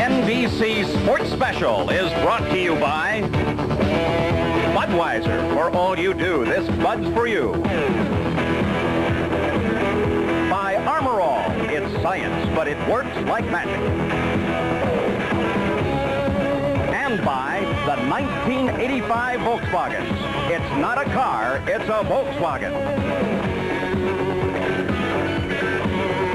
NBC Sports Special is brought to you by Budweiser. For all you do, this Bud's for you. By Armor All. It's science, but it works like magic. And by the 1985 Volkswagens. It's not a car, it's a Volkswagen.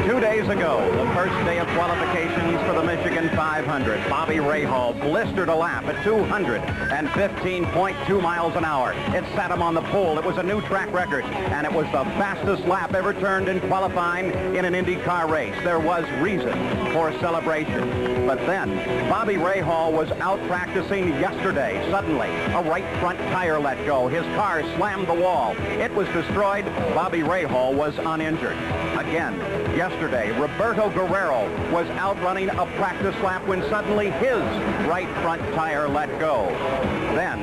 2 days ago, the first day of qualifications for the Michigan 500, Bobby Rahal blistered a lap at 215.2 miles an hour. It sat him on the pole. It was a new track record, and it was the fastest lap ever turned in qualifying in an IndyCar race. There was reason for celebration. But then, Bobby Rahal was out practicing yesterday. Suddenly, a right front tire let go. His car slammed the wall. It was destroyed. Bobby Rahal was uninjured. Again, yesterday, Roberto Guerrero was out running a practice lap when suddenly his right front tire let go. Then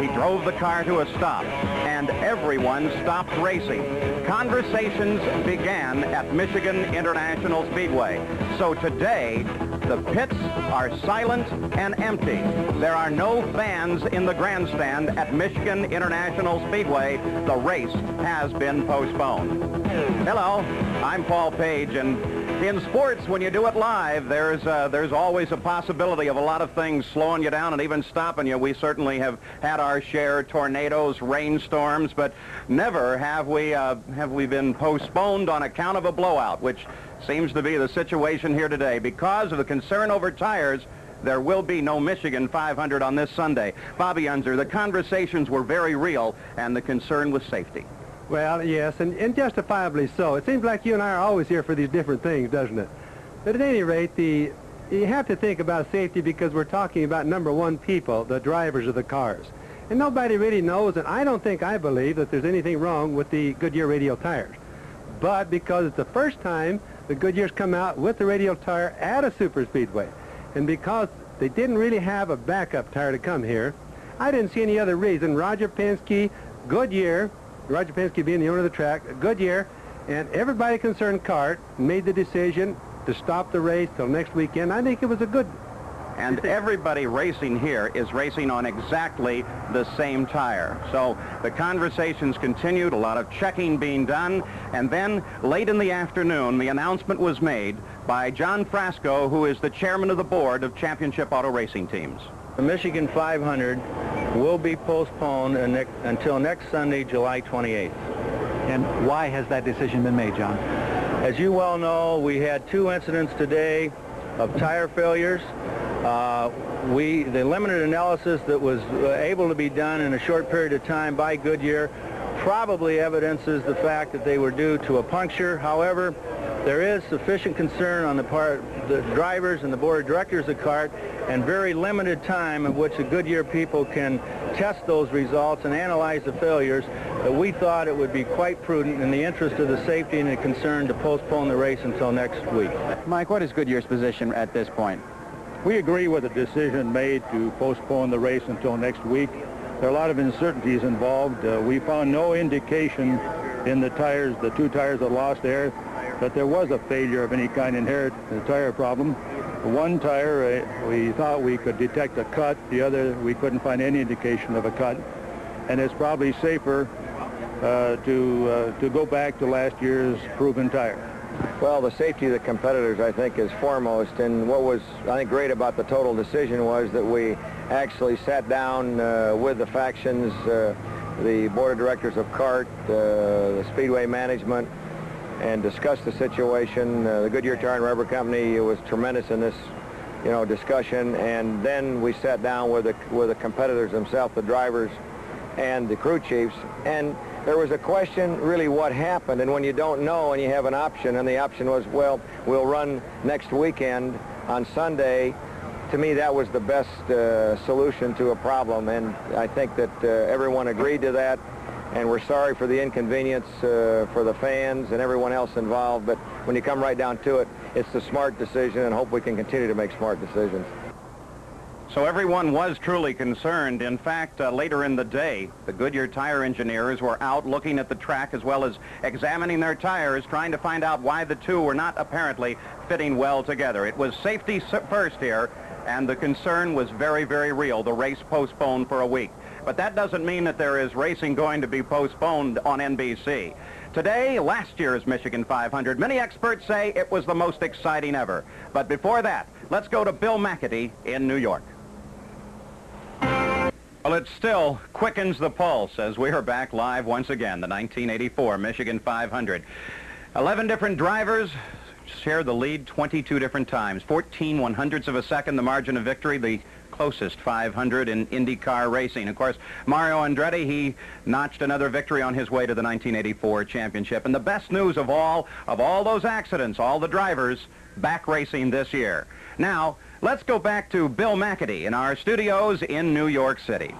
he drove the car to a stop, and everyone stopped racing. Conversations began at Michigan International Speedway. So today, the pits are silent and empty. There are no fans in the grandstand at Michigan International Speedway. The race has been postponed. Hello, I'm Paul Page, and in sports, when you do it live, there's always a possibility of a lot of things slowing you down and even stopping you. We certainly have had our share, tornadoes, rainstorms, but never have we been postponed on account of a blowout, which seems to be the situation here today. Because of the concern over tires, there will be no Michigan 500 on this Sunday. Bobby Unser, the conversations were very real, and the concern was safety. Well, yes, and justifiably so. It seems like you and I are always here for these different things, doesn't it? But at any rate, you have to think about safety because we're talking about, number one, people, the drivers of the cars. And nobody really knows, and I believe that there's anything wrong with the Goodyear radial tires. But because it's the first time the Goodyear's come out with the radial tire at a super speedway, and because they didn't really have a backup tire to come here, I didn't see any other reason. Roger Penske, Goodyear, Roger Penske being the owner of the track, Goodyear, and everybody concerned, CART, made the decision to stop the race till next weekend. I think it was a good... And everybody racing here is racing on exactly the same tire. So the conversations continued, a lot of checking being done, and then late in the afternoon, the announcement was made by John Frasco, who is the chairman of the board of Championship Auto Racing Teams. The Michigan 500 will be postponed until next Sunday, July 28th. And why has that decision been made, John? As you well know, we had 2 incidents today of tire failures. The limited analysis that was able to be done in a short period of time by Goodyear probably evidences the fact that they were due to a puncture. However, there is sufficient concern on the part of the drivers and the board of directors of CART, and very limited time in which the Goodyear people can test those results and analyze the failures, that we thought it would be quite prudent in the interest of the safety and the concern to postpone the race until next week. Mike, what is Goodyear's position at this point? We agree with the decision made to postpone the race until next week. There are a lot of uncertainties involved. We found no indication in the tires, the 2 tires that lost air, that there was a failure of any kind inherent in the tire problem. One tire, we thought we could detect a cut. The other, we couldn't find any indication of a cut. And it's probably safer to go back to last year's proven tire. Well, the safety of the competitors, I think, is foremost. And what was, I think, great about the total decision was that we actually sat down with the factions, the board of directors of CART, the Speedway management, and discussed the situation. The Goodyear Tire and Rubber Company was tremendous in this, discussion. And then we sat down with the competitors themselves, the drivers and the crew chiefs. And there was a question, really, what happened? And when you don't know and you have an option, and the option was, well, we'll run next weekend on Sunday, to me that was the best solution to a problem. And I think that everyone agreed to that. And we're sorry for the inconvenience for the fans and everyone else involved. But when you come right down to it, it's the smart decision, and hope we can continue to make smart decisions. So everyone was truly concerned. In fact, later in the day, the Goodyear tire engineers were out looking at the track as well as examining their tires, trying to find out why the two were not apparently fitting well together. It was safety first here, and the concern was very, very real. The race postponed for a week. But that doesn't mean that there is racing going to be postponed on NBC. Today, last year's Michigan 500, many experts say it was the most exciting ever. But before that, let's go to Bill McAtee in New York. Well, it still quickens the pulse as we are back live once again, the 1984 Michigan 500. 11 different drivers shared the lead 22 different times. 14 100ths of a second, the margin of victory, the closest 500 in IndyCar racing. Of course, Mario Andretti, he notched another victory on his way to the 1984 championship. And the best news of all those accidents, all the drivers back racing this year. Now, let's go back to Bill McAtee in our studios in New York City.